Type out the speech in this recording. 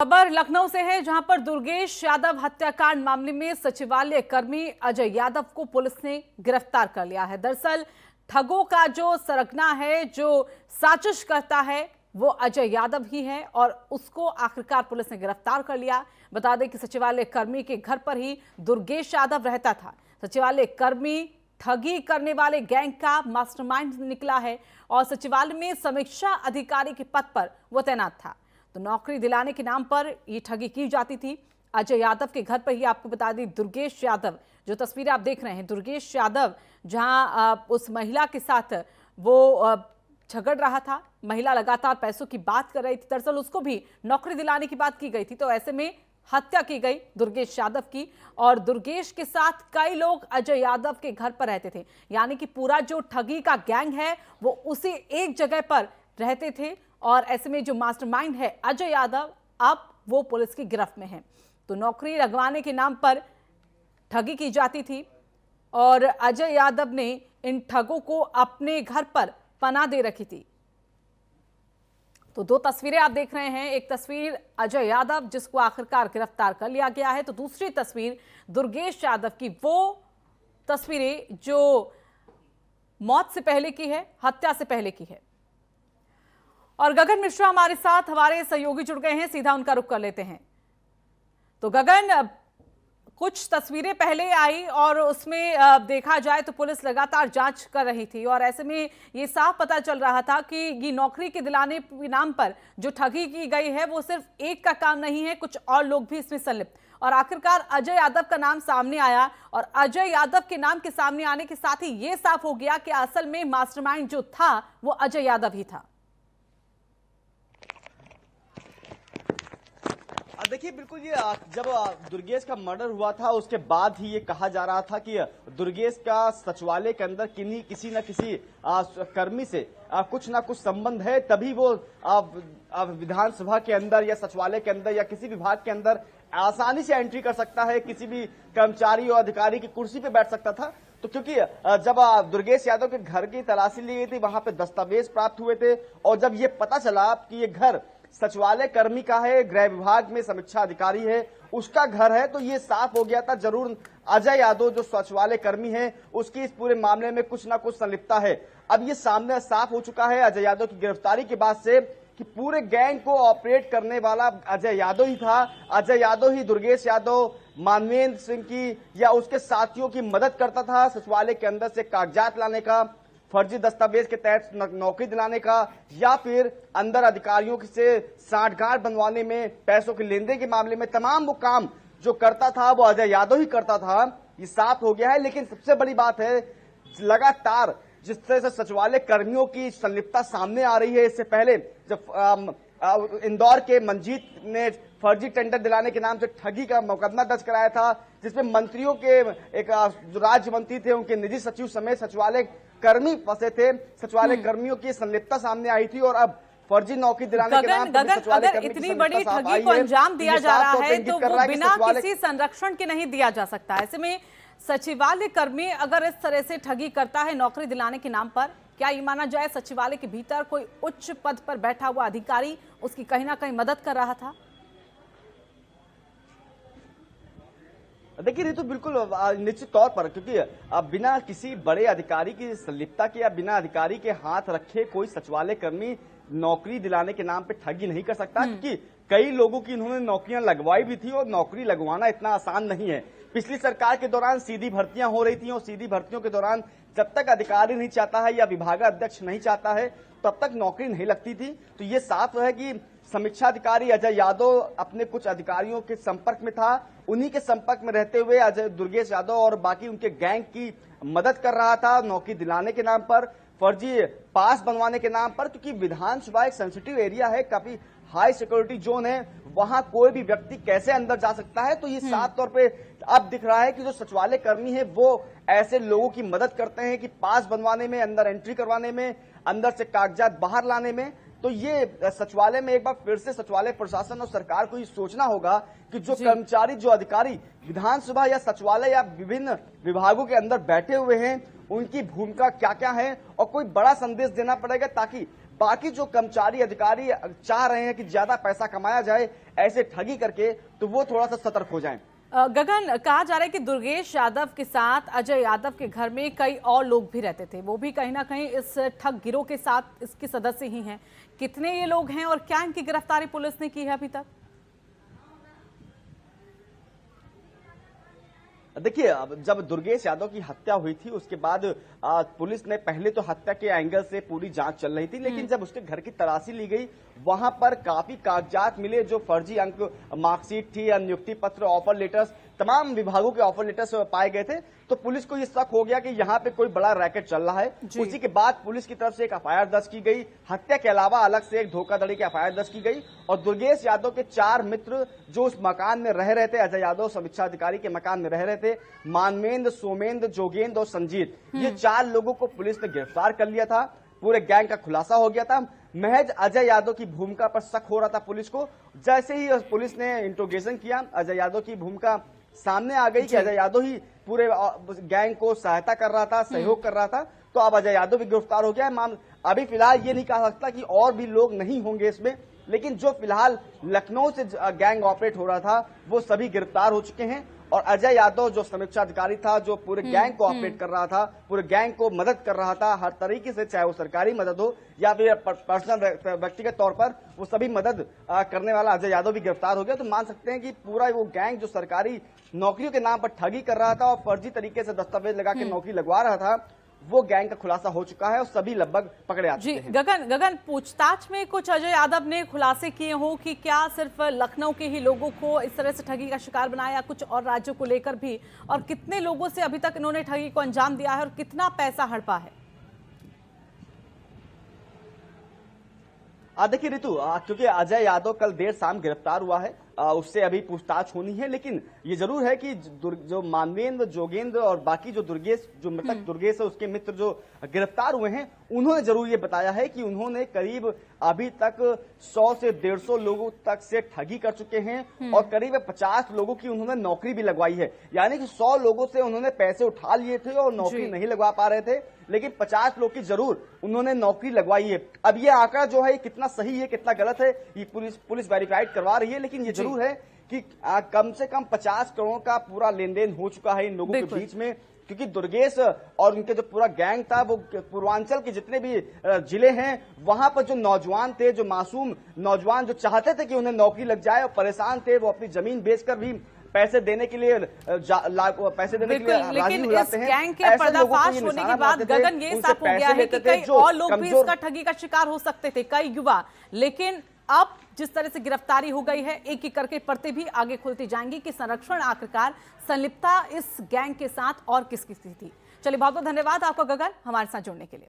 खबर लखनऊ से है, जहां पर दुर्गेश यादव हत्याकांड मामले में सचिवालय कर्मी अजय यादव को पुलिस ने गिरफ्तार कर लिया है। दरअसल ठगों का जो सरगना है, जो साजिश करता है, वो अजय यादव ही है और उसको आखिरकार पुलिस ने गिरफ्तार कर लिया। बता दें कि सचिवालय कर्मी के घर पर ही दुर्गेश यादव रहता था। सचिवालय कर्मी ठगी करने वाले गैंग का मास्टरमाइंड निकला है और सचिवालय में समीक्षा अधिकारी के पद पर वो तैनात था। तो नौकरी दिलाने के नाम पर ये ठगी की जाती थी। अजय यादव के घर पर ही आपको बता दी, दुर्गेश यादव, जो तस्वीरें आप देख रहे हैं, दुर्गेश यादव जहां उस महिला के साथ वो झगड़ रहा था। महिला लगातार पैसों की बात कर रही थी। दरअसल उसको भी नौकरी दिलाने की बात की गई थी, तो ऐसे में हत्या की गई दुर्गेश यादव की। और दुर्गेश के साथ कई लोग अजय यादव के घर पर रहते थे, यानी कि पूरा जो ठगी का गैंग है वो उसी एक जगह पर रहते थे। और ऐसे में जो मास्टरमाइंड है अजय यादव, अब वो पुलिस की गिरफ्त में है। तो नौकरी लगवाने के नाम पर ठगी की जाती थी और अजय यादव ने इन ठगों को अपने घर पर पनाह दे रखी थी। तो दो तस्वीरें आप देख रहे हैं, एक तस्वीर अजय यादव जिसको आखिरकार गिरफ्तार कर लिया गया है, तो दूसरी तस्वीर दुर्गेश यादव की, वो तस्वीरें जो मौत से पहले की है, हत्या से पहले की है। और गगन मिश्रा हमारे साथ, हमारे सहयोगी जुड़ गए हैं, सीधा उनका रुख कर लेते हैं। तो गगन, कुछ तस्वीरें पहले आई और उसमें देखा जाए तो पुलिस लगातार जांच कर रही थी और ऐसे में ये साफ पता चल रहा था कि ये नौकरी के दिलाने के नाम पर जो ठगी की गई है वो सिर्फ एक का काम नहीं है, कुछ और लोग भी इसमें संलिप्त। और आखिरकार अजय यादव का नाम सामने आया और अजय यादव के नाम के सामने आने के साथ ही ये साफ हो गया कि असल में मास्टरमाइंड जो था वो अजय यादव ही था। देखिए, बिल्कुल ये जब दुर्गेश का मर्डर हुआ था उसके बाद ही ये कहा जा रहा था कि दुर्गेश का सचिवालय के अंदर किसी न किसी कर्मी से कुछ ना कुछ संबंध है, तभी वो विधानसभा के अंदर या सचिवालय के अंदर या किसी विभाग के अंदर आसानी से एंट्री कर सकता है, किसी भी कर्मचारी और अधिकारी की कुर्सी पे बैठ सकता था। तो क्योंकि जब दुर्गेश यादव के घर की तलाशी ली गई थी, वहां पे दस्तावेज प्राप्त हुए थे और जब ये पता चला कि ये घर सचिवालय कर्मी का है, गृह विभाग में समीक्षा अधिकारी है, उसका घर है, तो ये साफ हो गया था जरूर अजय यादव जो सचिवालय कर्मी है उसकी इस पूरे मामले में कुछ ना कुछ संलिप्तता है। अब ये सामने साफ हो चुका है अजय यादव की गिरफ्तारी के बाद से कि पूरे गैंग को ऑपरेट करने वाला अजय यादव ही था। अजय यादव ही दुर्गेश यादव, मानवेंद्र सिंह की या उसके साथियों की मदद करता था सचिवालय के अंदर से कागजात लाने का, फर्जी दस्तावेज के तहत नौकरी दिलाने का, या फिर अंदर अधिकारियों से साठगांठ बनवाने में, पैसों के लेन देन के मामले में तमाम वो काम जो करता था वो अजय यादव ही करता था। ये साफ हो गया है। लेकिन सबसे बड़ी बात है, लगातार जिस तरह से सचिवालय कर्मियों की संलिप्तता सामने आ रही है, इससे पहले जब इंदौर के मंजीत ने फर्जी टेंडर दिलाने के नाम से ठगी का मुकदमा दर्ज कराया था, जिसमें मंत्रियों के एक जो राज्य मंत्री थे उनके निजी सचिव समेत सचिवालय कर्मी फंसे थे। सचिवालय कर्मियों की संलिप्तता सामने आई थी और अब फर्जी नौकरी दिलाने के नाम पर अगर इतनी बड़ी ठगी को अंजाम दिया जा रहा है तो वो बिना किसी संरक्षण के नहीं दिया जा सकता। ऐसे में सचिवालय कर्मी अगर इस तरह से ठगी करता है नौकरी दिलाने के नाम पर, क्या ये माना जाए सचिवालय के भीतर कोई उच्च पद पर बैठा हुआ अधिकारी उसकी कहीं ना कहीं मदद कर रहा था? देखिए, ये तो बिल्कुल निश्चित तौर पर, क्योंकि बिना किसी बड़े अधिकारी की संलिप्तता के या बिना अधिकारी के हाथ रखे कोई सचिवालय कर्मी नौकरी दिलाने के नाम पे ठगी नहीं कर सकता, क्योंकि कई लोगों की इन्होंने नौकरियां लगवाई भी थी और नौकरी लगवाना इतना आसान नहीं है। पिछली सरकार के दौरान सीधी भर्तियां हो रही थी और सीधी भर्तियों के दौरान जब तक अधिकारी नहीं चाहता है या विभागाध्यक्ष नहीं चाहता है तब तक नौकरी नहीं लगती थी। तो ये साफ है कि समीक्षा अधिकारी अजय यादव अपने कुछ अधिकारियों के संपर्क में था, उन्हीं के संपर्क में रहते हुए अजय दुर्गेश यादव और बाकी उनके गैंग की मदद कर रहा था नौकरी दिलाने के नाम पर, फर्जी पास बनवाने के नाम पर। क्योंकि विधानसभा एक सेंसिटिव एरिया है, काफी हाई सिक्योरिटी जोन है, वहां कोई भी व्यक्ति कैसे अंदर जा सकता है। तो ये साफ तौर पे अब दिख रहा है कि जो सचिवालय कर्मी है वो ऐसे लोगों की मदद करते हैं कि पास बनवाने में, अंदर एंट्री करवाने में, अंदर से कागजात बाहर लाने में। तो ये सचिवालय में एक बार फिर से सचिवालय प्रशासन और सरकार को ये सोचना होगा कि जो कर्मचारी, जो अधिकारी विधानसभा या सचिवालय या विभिन्न विभागों के अंदर बैठे हुए हैं उनकी भूमिका क्या क्या है और कोई बड़ा संदेश देना पड़ेगा ताकि बाकी जो कर्मचारी अधिकारी चाह रहे हैं कि ज्यादा पैसा कमाया जाए ऐसे ठगी करके, तो वो थोड़ा सा सतर्क हो जाएं। गगन, कहा जा रहा है कि दुर्गेश यादव के साथ अजय यादव के घर में कई और लोग भी रहते थे, वो भी कहीं ना कहीं इस ठग गिरोह के साथ इसके सदस्य ही हैं। कितने ये लोग हैं और क्या इनकी गिरफ्तारी पुलिस ने की है अभी तक? देखिए, अब जब दुर्गेश यादव की हत्या हुई थी उसके बाद पुलिस ने पहले तो हत्या के एंगल से पूरी जांच चल रही थी, लेकिन जब उसके घर की तलाशी ली गई वहां पर काफी कागजात मिले, जो फर्जी अंक मार्कशीट थी, नियुक्ति पत्र, ऑफर लेटर्स, तमाम विभागों के ऑफर लेटर्स पाए गए थे। तो पुलिस को ये शक हो गया कि यहाँ पे कोई बड़ा रैकेट चल रहा है। उसी के बाद पुलिस की तरफ से एक एफआईआर दर्ज की गई। हत्या के अलावा अलग से एक धोखाधड़ी की एफआईआर दर्ज की गई और दुर्गेश यादव के 4 मित्र जो उस मकान में रह रहे थे, अजय यादव समीक्षा अधिकारी के मकान में रह रहे थे, मानवेंद्र, सोमेंद्र, जोगेंद्र और संजीत, ये 4 लोगों को पुलिस ने गिरफ्तार कर लिया था। पूरे गैंग का खुलासा हो गया था। महज अजय यादव की भूमिका पर शक हो रहा था पुलिस को। जैसे ही पुलिस ने इंट्रोगेशन किया, अजय यादव की भूमिका सामने आ गई कि अजय यादव ही पूरे गैंग को सहायता कर रहा था, सहयोग कर रहा था, तो अब अजय यादव भी गिरफ्तार हो गया है। अभी फिलहाल ये नहीं कहा सकता कि और भी लोग नहीं होंगे इसमें, लेकिन जो फिलहाल लखनऊ से गैंग ऑपरेट हो रहा था वो सभी गिरफ्तार हो चुके हैं। और अजय यादव जो समीक्षा अधिकारी था, जो पूरे गैंग को ऑपरेट कर रहा था, पूरे गैंग को मदद कर रहा था हर तरीके से, चाहे वो सरकारी मदद हो या फिर पर्सनल व्यक्तिगत तौर पर, वो सभी मदद करने वाला अजय यादव भी गिरफ्तार हो गया। तो मान सकते हैं कि पूरा वो गैंग जो सरकारी नौकरियों के नाम पर ठगी कर रहा था और फर्जी तरीके से दस्तावेज लगा के नौकरी लगवा रहा था, वो गैंग का खुलासा हो चुका है और सभी लगभग पकड़े आ चुके हैं। गगन, पूछताछ में कुछ अजय यादव ने खुलासे किए हो कि क्या सिर्फ लखनऊ के ही लोगों को इस तरह से ठगी का शिकार बनाया, कुछ और राज्यों को लेकर भी, और कितने लोगों से अभी तक इन्होंने ठगी को अंजाम दिया है और कितना पैसा हड़पा है? देखिए रितु, क्योंकि अजय यादव कल देर शाम गिरफ्तार हुआ है, उससे अभी पूछताछ होनी है, लेकिन ये जरूर है कि जो मानवेंद्र, जोगेंद्र और बाकी जो दुर्गेश, जो मृतक दुर्गेश है उसके मित्र जो गिरफ्तार हुए हैं, उन्होंने जरूर ये बताया है कि उन्होंने करीब अभी तक 100 से 150 लोगों तक से ठगी कर चुके हैं और करीब 50 लोगों की उन्होंने नौकरी भी लगवाई है। यानी कि 100 लोगों से उन्होंने पैसे उठा लिए थे और नौकरी नहीं लगवा पा रहे थे, लेकिन 50 लोग की जरूर उन्होंने नौकरी लगवाई है। अब ये आंकड़ा जो है कितना सही है कितना गलत है ये पुलिस वेरीफाइड करवा रही है, लेकिन ये जरूर है कि कम से कम 50 करोड़ का पूरा लेन देन हो चुका है इन लोगों के बीच में। क्योंकि दुर्गेश और उनके जो पूरा गैंग था वो पूर्वांचल के जितने भी जिले हैं वहां पर जो नौजवान थे, जो मासूम नौजवान जो चाहते थे कि उन्हें नौकरी लग जाए और परेशान थे, वो अपनी जमीन बेचकर भी पैसे देने के लिए राजी हो जाते हैं। गैंग के पर्दाफाश होने के बाद गगन ये साफ हो गया है कि कई और लोग भी इसका ठगी का शिकार हो सकते थे, कई युवा। लेकिन अब जिस तरह से गिरफ्तारी हो गई है, एक एक करके परतें भी आगे खुलती जाएंगी कि संरक्षण आखिरकार संलिप्तता इस गैंग के साथ और किसकी थी। चलिए, बहुत बहुत धन्यवाद आपका गगन हमारे साथ जुड़ने के लिए।